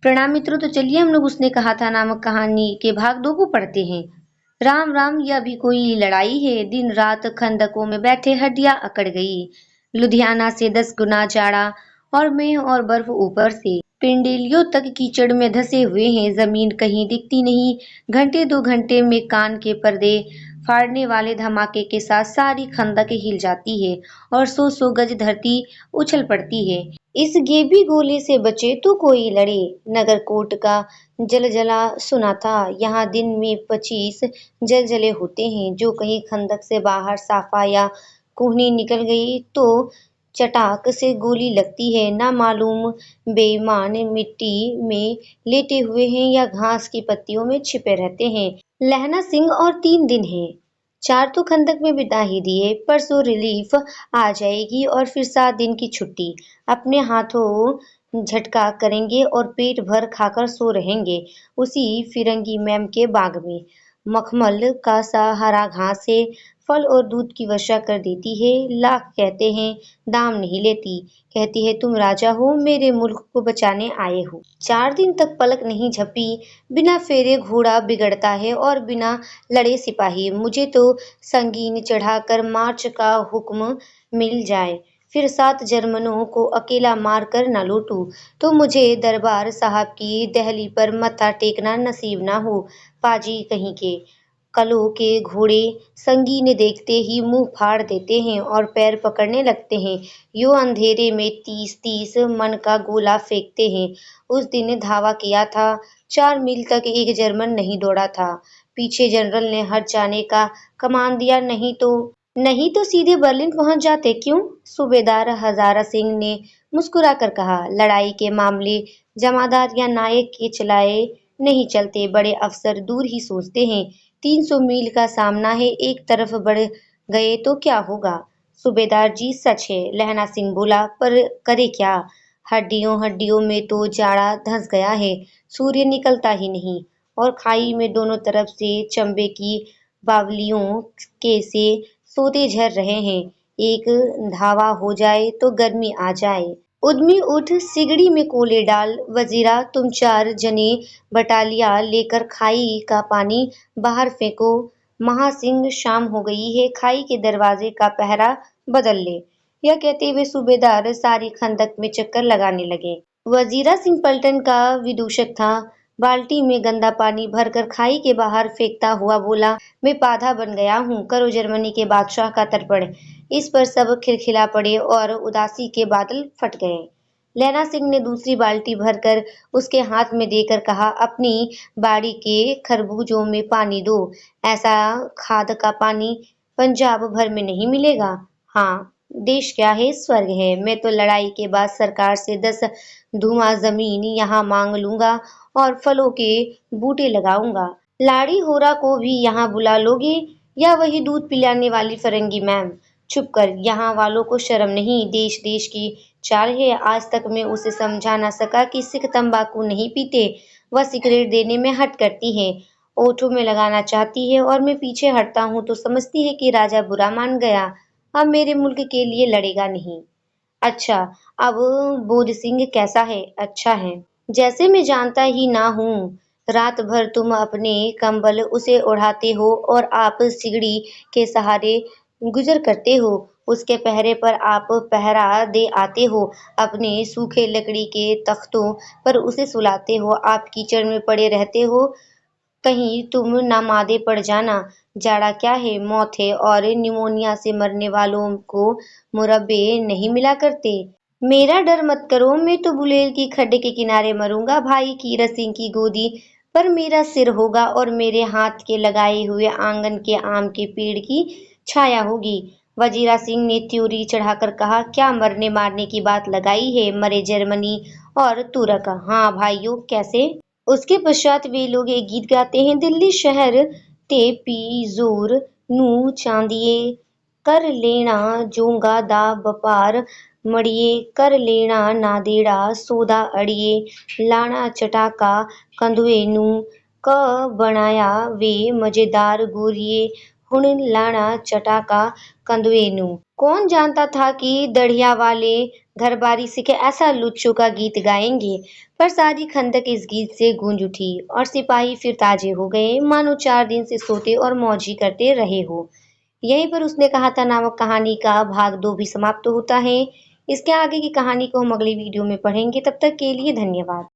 प्रणाम मित्रों। तो चलिए हम लोग उसने कहा था नामक कहानी के भाग 2 को पढ़ते हैं। राम राम, यह भी कोई लड़ाई है। दिन रात खंदकों में बैठे हड्डियां अकड़ गई। लुधियाना से 10 गुना जाड़ा और मेह और बर्फ ऊपर से पिंडलियों तक कीचड़ में धंसे हुए हैं। जमीन कहीं दिखती नहीं। घंटे 2 घंटे में कान के पर्दे फाड़ने वाले धमाके के साथ सारी खंदक हिल जाती है और 100 गज धरती उछल पड़ती है। इस गेबी गोले से बचे तो कोई लड़े। नगरकोट का जलजला सुना था। यहाँ दिन में 25 जलजले होते हैं। जो कहीं खंदक से बाहर साफा या कोहनी निकल गई तो चटाक से गोली लगती है। ना मालूम बेईमान मिट्टी में लेटे हुए हैं या घास की पत्तियों में छिपे रहते हैं। लहना सिंह और 3 दिन है। 4 तो खंदक में बिता ही दिए। परसों रिलीफ आ जाएगी और फिर 7 दिन की छुट्टी। अपने हाथों झटका करेंगे और पेट भर खाकर सो रहेंगे उसी फिरंगी मैम के बाग में। मखमल का सा हरा घास है। फल और दूध की वर्षा कर देती है। लाख कहते हैं दाम नहीं लेती। कहती है तुम राजा हो, मेरे मुल्क को बचाने आए हो। 4 दिन तक पलक नहीं झपी। बिना फेरे घोड़ा बिगड़ता है और बिना लड़े सिपाही। मुझे तो संगीन चढ़ाकर मार्च का हुक्म मिल जाए, फिर 7 जर्मनों को अकेला मार कर न लूटूं, तो मुझे दरबार साहब की दहली पर मत्था टेकना नसीब न हो। पाजी कहीं के कलों के घोड़े संगीन देखते ही मुंह फाड़ देते हैं और पैर पकड़ने लगते हैं। यूं अंधेरे में 30-30 मन का गोला फेंकते हैं। उस दिन धावा किया था। 4 मील तक एक जर्मन नहीं दौड़ा था। पीछे जनरल ने हट जाने का कमान दिया, नहीं तो सीधे बर्लिन पहुंच जाते। क्यों? सूबेदार हजारा सिंह ने मुस्कुराकर कहा। लड़ाई के मामले जमादार या नायक के चलाए नहीं चलते। बड़े अफसर दूर ही सोचते हैं। 300 मील का सामना है। एक तरफ बढ़ गए तो क्या होगा? सूबेदार जी सच है, लहना सिंह बोला, पर करे क्या? हड्डियों हड्डियों में तो जाड़ा धंस गया है। सूर्य निकलता ही नहीं और खाई में दोनों तरफ से चंबे की बावलियों के से सोते झर रहे हैं। एक धावा हो जाए तो गर्मी आ जाए। उद्यमी उठ, सिगड़ी में कोले डाल। वजीरा, तुम 4 जने बटालिया लेकर खाई का पानी बाहर फेंको। महासिंह, शाम हो गई है, खाई के दरवाजे का पहरा बदल ले। यह कहते हुए सूबेदार सारी खंदक में चक्कर लगाने लगे। वजीरा सिंह पलटन का विदूषक था। बाल्टी में गंदा पानी भरकर खाई के बाहर फेंकता हुआ बोला, मैं पाधा बन गया हूँ। करो जर्मनी के बादशाह का तर्पण। इस पर सब खिलखिला पड़े और उदासी के बादल फट गए। लैला सिंह ने दूसरी बाल्टी भरकर उसके हाथ में देकर कहा, अपनी बाड़ी के खरबूजों में पानी दो। ऐसा खाद का पानी पंजाब भर में नहीं मिलेगा। हाँ, देश क्या है, स्वर्ग है। मैं तो लड़ाई के बाद सरकार से 10 धुआं जमीन यहाँ मांग लूंगा और फलों के बूटे लगाऊंगा। लाड़ी होरा को भी यहाँ बुला लोगे या वही दूध पिलाने वाली फरंगी मैम? चुप कर, यहाँ वालों को शर्म नहीं। देश देश की चाल है। आज तक मैं उसे समझा ना सका कि सिख तंबाकू नहीं पीते। वह सिगरेट देने में हट करती है, ओठों में लगाना चाहती है और मैं पीछे हटता हूँ तो समझती है कि राजा बुरा मान गया, अब मेरे मुल्क के लिए लड़ेगा नहीं। अच्छा, अब बोध सिंह कैसा है? अच्छा है, जैसे मैं जानता ही ना हूँ। रात भर तुम अपने कंबल उसे ओढ़ाते हो और आप सिगड़ी के सहारे गुजर करते हो। उसके पहरे पर आप पहरा दे आते हो। अपने सूखे लकड़ी के तख्तों पर उसे सुलाते हो। आप कीचड़ में पड़े रहते हो। कहीं तुम ना मादे पड़ जाना। जाड़ा क्या है, मौत है, और निमोनिया से मरने वालों को मुरब्बे नहीं मिला करते। मेरा डर मत करो, मैं तो बुलेल की खड्डे के किनारे मरूंगा। भाई कीरत सिंह की गोदी पर मेरा सिर होगा और मेरे हाथ के लगाए हुए आंगन के आम के पेड़ की छाया होगी। वजीरा सिंह ने त्योरी चढ़ाकर कहा, क्या मरने मारने की बात लगाई है? मरे जर्मनी और तुरक। हाँ भाइयों, कैसे? उसके पश्चात वे लोग एक गीत गाते हैं, दिल्ली शहर ते पी जोर नू चांदिए, कर लेना जोंगा दा बपार, मड़िए कर लेना नादेड़ा सौदा अड़िए, लाना चटाका कंधुए नू, क बनाया वे मजेदार गोरिए, हुण लाना चटाका कंधुए नू। कौन जानता था कि दढ़िया वाले घरबारी सिख ऐसा लुच्चों का गीत गाएंगे। पर सारी खंदक इस गीत से गूंज उठी और सिपाही फिर ताजे हो गए, मानो 4 दिन से सोते और मौज ही करते रहे हो। यहीं पर उसने कहा था नामक कहानी का भाग 2 भी समाप्त होता है। इसके आगे की कहानी को हम अगली वीडियो में पढ़ेंगे। तब तक के लिए धन्यवाद।